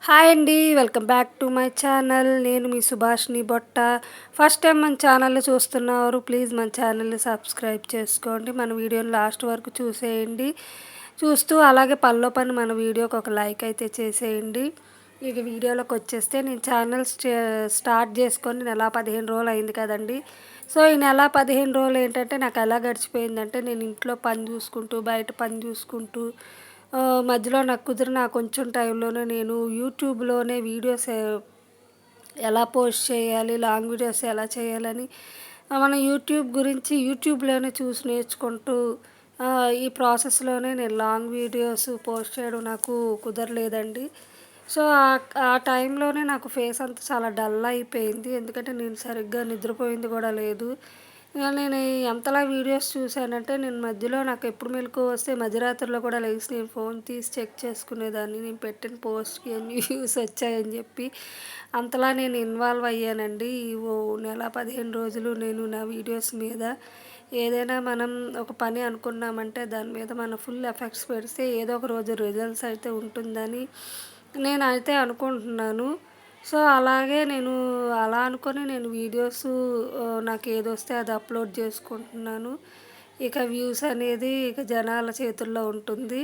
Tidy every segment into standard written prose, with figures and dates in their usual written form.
Hi అండి. Welcome back to my channel. నేను మీ Subhashini Botta. First time మన ఛానల్‌ని చూస్తున్నవారు ప్లీజ్ మన ఛానల్‌ని సబ్స్క్రైబ్ చేసుకోండి. మన వీడియోని లాస్ట్ వరకు చూసేయండి. చూస్తూ అలాగే పనిలో పని మన వీడియోకి ఒక లైక్ అయితే చేసేయండి. ఇక వీడియోలోకి వచ్చేస్తే నేను ఛానల్ స్టార్ట్ చేసుకొని నెల 15 రోజులు అయింది కదండి. సో ఈ నెల 15 రోజులు ఏంటంటే నాకు ఎలా గడిచిపోయిందంటే నేను ఇంట్లో పని చూసుకుంటూ, బయట పని చూసుకుంటూ మధ్యలో నాకు కుదిరిన కొంచెం టైంలోనే నేను యూట్యూబ్‌లోనే వీడియోస్ ఎలా పోస్ట్ చేయాలి, లాంగ్ వీడియోస్ ఎలా చేయాలని మనం యూట్యూబ్ గురించి యూట్యూబ్‌లోనే చూసి నేర్చుకుంటూ ఈ ప్రాసెస్‌లోనే నేను లాంగ్ వీడియోస్ పోస్ట్ చేయడం నాకు కుదరలేదండి. సో ఆ టైంలోనే నాకు ఫేస్ అంతా చాలా డల్ అయిపోయింది. ఎందుకంటే నేను సరిగ్గా నిద్రపోయింది కూడా లేదు. నేను ఎంతలా వీడియోస్ చూసానంటే నేను మధ్యలో నాకు ఎప్పుడు మెలుకువ వస్తే మధ్యరాత్రిలో కూడా లెగిసి నేను ఫోన్ తీసి చెక్ చేసుకునేదాన్ని. నేను పెట్టిన పోస్ట్‌కి ఎన్ని వ్యూస్ వచ్చాయని చెప్పి. అంతలా నేను ఇన్వాల్వ్ అయ్యానండి. ఓ నెల 15 రోజులు నేను నా వీడియోస్ మీద. ఏదైనా మనం ఒక పని అనుకున్నామంటే దాని మీద మనం ఫుల్ ఎఫర్ట్స్ పెడితే ఏదో ఒక రోజు రిజల్ట్స్ అయితే ఉంటుందని నేనైతే అనుకుంటున్నాను. సో అలాగే నేను అలా అనుకొని నేను వీడియోస్ నాకు ఏదొస్తే అది అప్లోడ్ చేసుకుంటున్నాను. ఇక వ్యూస్ అనేది ఇక జనాల చేతుల్లో ఉంటుంది.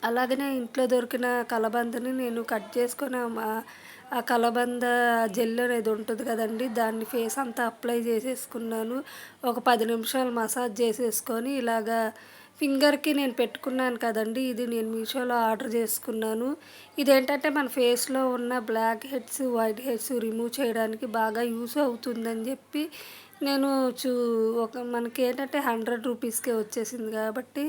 అలాగనే ఇంట్లో దొరికిన కలబందని నేను కట్ చేసుకొని ఆ కలబంద జెల్ అనేది ఉంటుంది కదండీ! దాన్ని ఫేస్ అంతా అప్లై చేసేసుకున్నాను. ఒక 10 నిమిషాలు మసాజ్ చేసేసుకొని ఇలాగా ఫింగర్‌కి నేను పెట్టుకున్నాను కదండీ! ఇది నేను మీషోలో ఆర్డర్ చేసుకున్నాను. ఇదేంటంటే మన ఫేస్‌లో ఉన్న blackheads, whiteheads remove చేయడానికి బాగా యూజ్ అవుతుందని చెప్పి నేను మనకేంటంటే 100 రూపీస్‌కే వచ్చేసింది కాబట్టి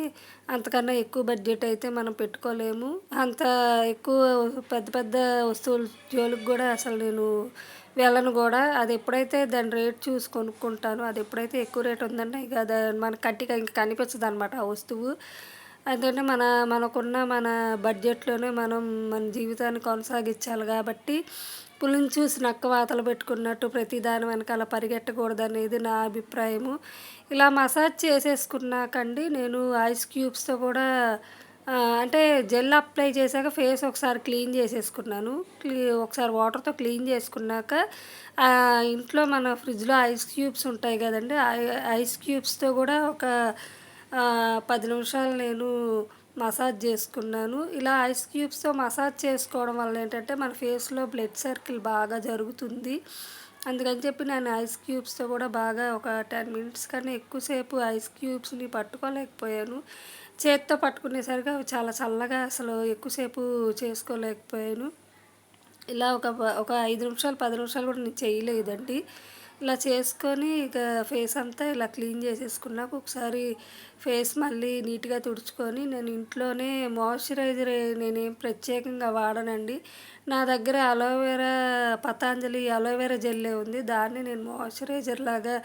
అంతకన్నా ఎక్కువ బడ్జెట్ అయితే మనం పెట్టుకోలేము. అంత ఎక్కువ పెద్ద పెద్ద వస్తువుల జోలికి గూడా అసలు నేను వెళ్ళను గూడా. అది ఎప్పుడైతే దాని రేట్ చూసి కొనుక్కుంటానో, అది ఎప్పుడైతే ఎక్కువ రేట్ ఉందంటే ఇక మన కంటికి ఇంక కనిపించదనమాట ఆ వస్తువు. ఎందుకంటే మనకున్న బడ్జెట్‌లోనే మనం మన జీవితాన్ని కొనసాగించాలి గాబట్టి, పులిని చూసి నక్క వాతలు పెట్టుకున్నట్టు ప్రతి దాని వెనకాల పరిగెట్టకూడదనేది నా అభిప్రాయము. ఇలా మసాజ్ చేసేసుకున్నాకండి నేను ఐస్ క్యూబ్స్‌తో కూడా అంటే జెల్ అప్లై చేశాక ఫేస్ ఒకసారి క్లీన్ చేసేసుకున్నాను. ఒకసారి వాటర్‌తో క్లీన్ చేసుకున్నాక ఇంట్లో మన ఫ్రిడ్జ్‌లో ఐస్ క్యూబ్స్ ఉంటాయి కదండీ! ఐస్ క్యూబ్స్‌తో కూడా ఒక 10 నిమిషాలు నేను మసాజ్ చేసుకున్నాను. ఇలా ఐస్ క్యూబ్స్‌తో మసాజ్ చేసుకోవడం వల్ల ఏంటంటే మన ఫేస్‌లో బ్లడ్ సర్కిల్ బాగా జరుగుతుంది. అందుకని చెప్పి నేను ఐస్ క్యూబ్స్‌తో కూడా బాగా ఒక 10 మినిట్స్ కన్నా ఎక్కువసేపు ఐస్ క్యూబ్స్‌ని పట్టుకోలేకపోయాను. చేత్తో పట్టుకునేసరికి అవి చాలా చల్లగా అసలు ఎక్కువసేపు చేసుకోలేకపోయాను. ఇలా ఒక 5 నిమిషాలు, 10 నిమిషాలు కూడా నేను చేయలేదండి. ఇలా చేసుకొని ఇక ఫేస్ అంతా ఇలా క్లీన్ చేసేసుకున్నాక ఒకసారి ఫేస్ మళ్ళీ నీట్‌గా తుడుచుకొని నేను ఇంట్లోనే మాయిశ్చరైజర్ నేనేం ప్రత్యేకంగా వాడనండి. నా దగ్గర పతాంజలి అలోవెరా జెల్లే ఉంది. దాన్ని నేను మాయిశ్చరైజర్ లాగా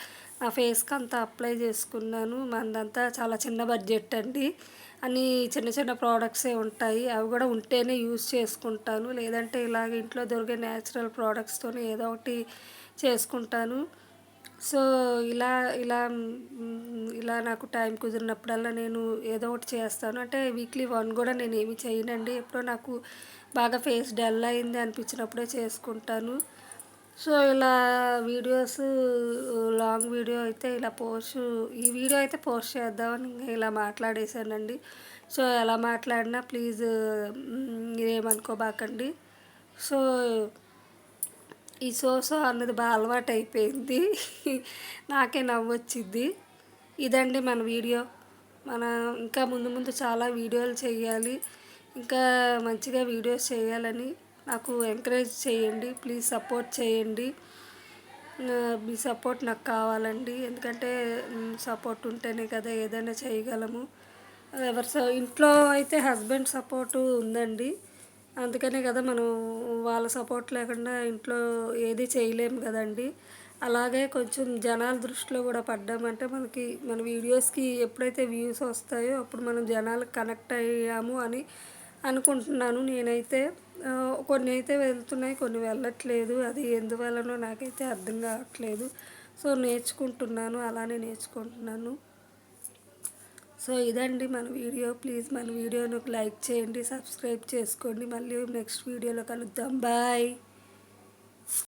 నా ఫేస్‌కంతా అప్లై చేసుకున్నాను. మనదంతా చాలా చిన్న బడ్జెట్ అండి. అన్నీ చిన్న చిన్న ప్రోడక్ట్సే ఉంటాయి. అవి కూడా ఉంటేనే యూజ్ చేసుకుంటాను. లేదంటే ఇలాగ ఇంట్లో దొరికే న్యాచురల్ ప్రోడక్ట్స్‌తోనే ఏదో ఒకటి చేసుకుంటాను. సో ఇలా ఇలా ఇలా నాకు టైం కుదిరినప్పుడల్లా నేను ఏదో ఒకటి చేస్తాను. అంటే వీక్లీ 1 కూడా నేనేమి చేయనండి. ఎప్పుడో నాకు బాగా ఫేస్ డల్ అయింది అనిపించినప్పుడే చేసుకుంటాను. సో ఇలా వీడియోస్ లాంగ్ వీడియో అయితే ఈ వీడియో అయితే పోస్ట్ చేద్దామని ఇలా మాట్లాడేశానండి. సో ఎలా మాట్లాడినా ప్లీజ్ ఏమనుకోబాకండి. సో ఈ సో అన్నది బాగా అలవాటైపోయింది. నాకే నవ్వొచ్చిద్ది. ఇదండి మన వీడియో. మన ఇంకా ముందు ముందు చాలా వీడియోలు చేయాలి. ఇంకా మంచిగా వీడియోస్ చేయాలని నాకు ఎంకరేజ్ చేయండి. ప్లీజ్ సపోర్ట్ చేయండి. మీ సపోర్ట్ నాకు కావాలండి. ఎందుకంటే సపోర్ట్ ఉంటేనే కదా ఏదైనా చేయగలము. ఇంట్లో అయితే హస్బెండ్ సపోర్టు ఉందండి. అందుకనే కదా మనం వాళ్ళ సపోర్ట్ లేకుండా ఇంట్లో ఏది చేయలేము కదండీ! అలాగే కొంచెం జనాల దృష్టిలో కూడా పడ్డామంటే మన వీడియోస్‌కి ఎప్పుడైతే వ్యూస్ వస్తాయో అప్పుడు మనం జనాలకు కనెక్ట్ అయ్యాము అని అనుకుంటున్నాను నేనైతే. కొన్ని అయితే వెళ్తున్నాయి, కొన్ని వెళ్ళట్లేదు. అది ఎందువల్లనో నాకైతే అర్థం కావట్లేదు. సో నేర్చుకుంటున్నాను, అలానే నేర్చుకుంటున్నాను. సో ఇదండి మన వీడియో. ప్లీజ్ మన వీడియోని ఒక లైక్ చేయండి, సబ్స్క్రైబ్ చేసుకోండి. మళ్ళీ నెక్స్ట్ వీడియోలో కలుద్దాం. బాయ్.